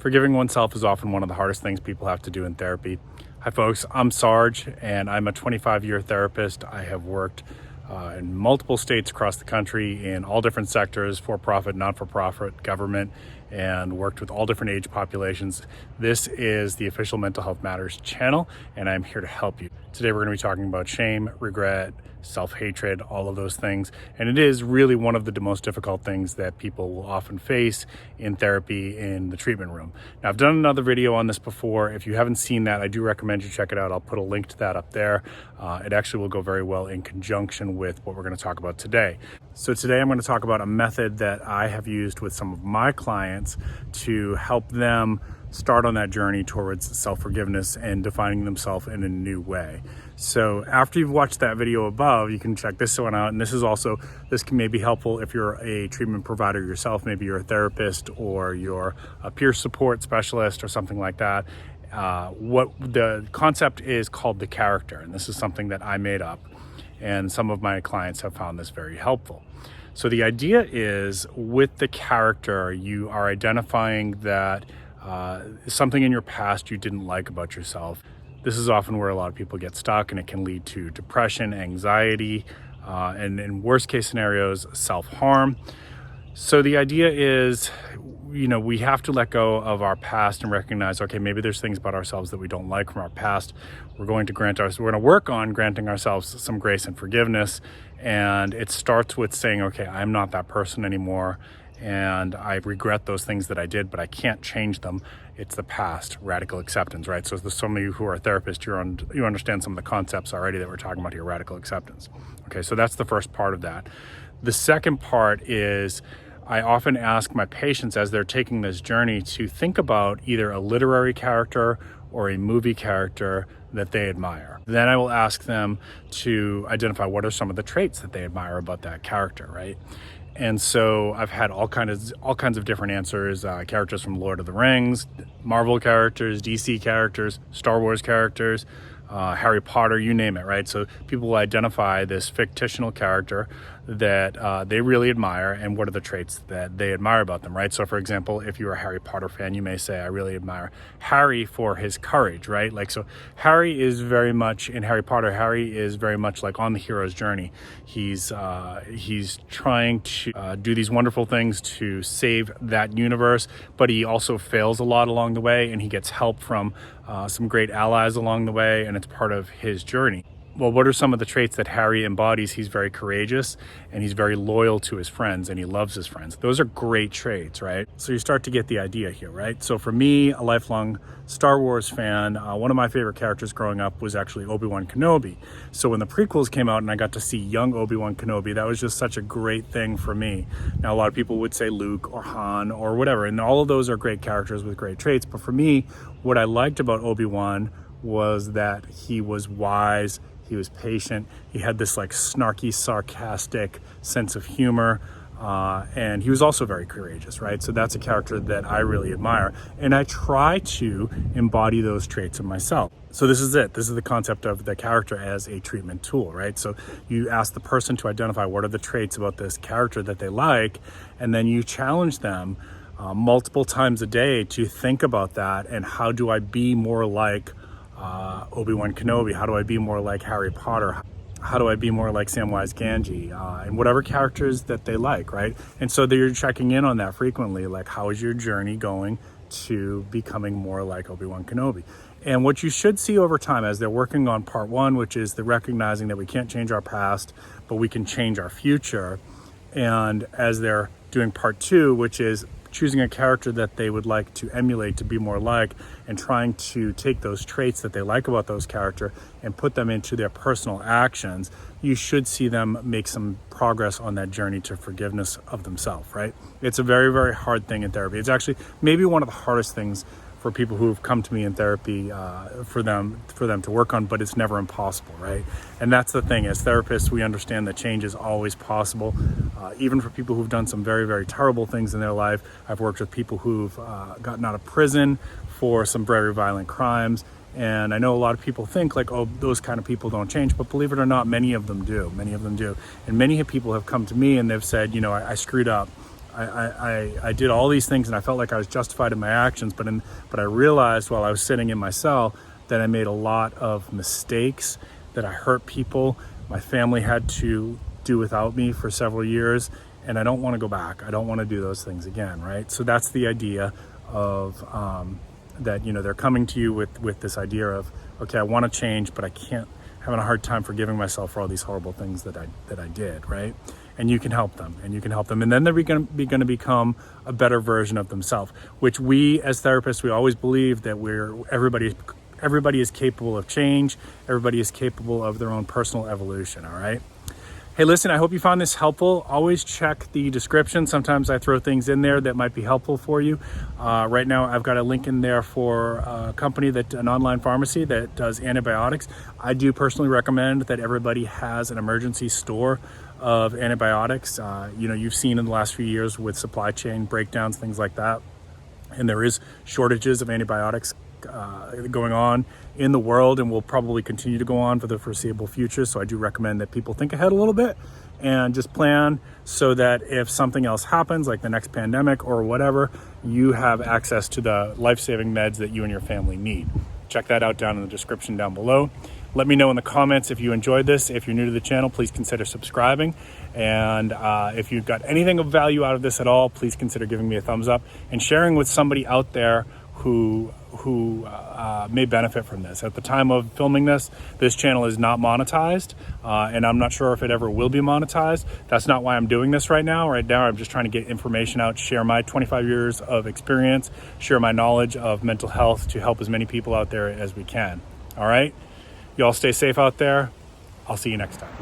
Forgiving oneself is often one of the hardest things people have to do in therapy. Hi folks, I'm Sarge and I'm a 25-year therapist. I have worked in multiple states across the country in all different sectors, for-profit, not-for-profit, government, and worked with all different age populations. This is the official Mental Health Matters channel, and I'm here to help you. Today we're going to be talking about shame, regret, self-hatred, all of those things. And it is really one of the most difficult things that people will often face in therapy in the treatment room. Now, I've done another video on this before. If you haven't seen that, I do recommend you check it out. I'll put a link to that up there. It actually will go very well in conjunction with what we're going to talk about today. So today I'm going to talk about a method that I have used with some of my clients to help them start on that journey towards self-forgiveness and defining themselves in a new way. So after you've watched that video above, you can check this one out. And this can maybe helpful if you're a treatment provider yourself, maybe you're a therapist or you're a peer support specialist or something like that. What the concept is called the character. And this is something that I made up. And some of my clients have found this very helpful. So the idea is with the character, you are identifying that something in your past you didn't like about yourself. This is often where a lot of people get stuck, and it can lead to depression, anxiety, and in worst case scenarios, self-harm. So the idea is, we have to let go of our past and recognize, okay, maybe there's things about ourselves that we don't like from our past. We're going to work on granting ourselves some grace and forgiveness. And it starts with saying, okay, I'm not that person anymore. And I regret those things that I did, but I can't change them. It's the past, radical acceptance, right? So there's some of you who are therapists, you understand some of the concepts already that we're talking about here, radical acceptance. Okay, so that's the first part of that. The second part is I often ask my patients as they're taking this journey to think about either a literary character or a movie character that they admire. Then I will ask them to identify what are some of the traits that they admire about that character, right? And so I've had all kinds of different answers, characters from Lord of the Rings, Marvel characters, DC characters, Star Wars characters, Harry Potter, you name it, right? So people will identify this fictional character that they really admire and what are the traits that they admire about them, right? So for example, if you're a Harry Potter fan, you may say, I really admire Harry for his courage, right? So Harry is very much, in Harry Potter, Harry is very much like on the hero's journey. He's trying to do these wonderful things to save that universe, but he also fails a lot along the way, and he gets help from some great allies along the way, and it's part of his journey. Well, what are some of the traits that Harry embodies? He's very courageous and he's very loyal to his friends and he loves his friends. Those are great traits, right? So you start to get the idea here, right? So for me, a lifelong Star Wars fan, one of my favorite characters growing up was actually Obi-Wan Kenobi. So when the prequels came out and I got to see young Obi-Wan Kenobi, that was just such a great thing for me. Now, a lot of people would say Luke or Han or whatever, and all of those are great characters with great traits. But for me, what I liked about Obi-Wan was that he was wise, he was patient, he had this snarky, sarcastic sense of humor, and he was also very courageous, right? So that's a character that I really admire, and I try to embody those traits in myself. So this is it. This is the concept of the character as a treatment tool, right? So you ask the person to identify what are the traits about this character that they like, and then you challenge them multiple times a day to think about that, and how do I be more like Obi-Wan Kenobi? How do I be more like Harry Potter? How do I be more like Samwise Gamgee? And whatever characters that they like, right? And so you're checking in on that frequently, how is your journey going to becoming more like Obi-Wan Kenobi? And what you should see over time as they're working on part one, which is the recognizing that we can't change our past, but we can change our future. And as they're doing part two, which is choosing a character that they would like to emulate, to be more like, and trying to take those traits that they like about those character and put them into their personal actions, you should see them make some progress on that journey to forgiveness of themselves, right? It's a very, very hard thing in therapy. It's actually maybe one of the hardest things for people who have come to me in therapy for them to work on, but it's never impossible, right? And that's the thing. As therapists, we understand that change is always possible. Even for people who've done some very, very terrible things in their life. I've worked with people who've gotten out of prison for some very violent crimes. And I know a lot of people think oh, those kind of people don't change, but believe it or not, many of them do. Many of them do. And many people have come to me and they've said, I screwed up. I did all these things and I felt like I was justified in my actions, but I realized while I was sitting in my cell that I made a lot of mistakes, that I hurt people. My family had to do without me for several years, and I don't want to go back. I don't want to do those things again, right? So that's the idea of that, they're coming to you with this idea of, okay, I want to change, but I can't, having a hard time forgiving myself for all these horrible things that I did, right? And you can help them, and then they're going to become a better version of themselves, which we as therapists, we always believe that everybody is capable of change. Everybody is capable of their own personal evolution, all right? Hey, listen, I hope you found this helpful. Always check the description. Sometimes I throw things in there that might be helpful for you. Right now, I've got a link in there for a company, an online pharmacy that does antibiotics. I do personally recommend that everybody has an emergency store of antibiotics. You've seen in the last few years with supply chain breakdowns, things like that. And there is shortages of antibiotics going on in the world, and will probably continue to go on for the foreseeable future. So I do recommend that people think ahead a little bit and just plan so that if something else happens, like the next pandemic or whatever, you have access to the life-saving meds that you and your family need. Check that out down in the description down below. Let me know in the comments if you enjoyed this. If you're new to the channel, please consider subscribing. And if you've got anything of value out of this at all, please consider giving me a thumbs up and sharing with somebody out there who may benefit from this. At the time of filming this channel is not monetized, and I'm not sure if it ever will be monetized. That's not why I'm doing this right now. Right now, I'm just trying to get information out, share my 25 years of experience, share my knowledge of mental health to help as many people out there as we can. All right? Y'all stay safe out there. I'll see you next time.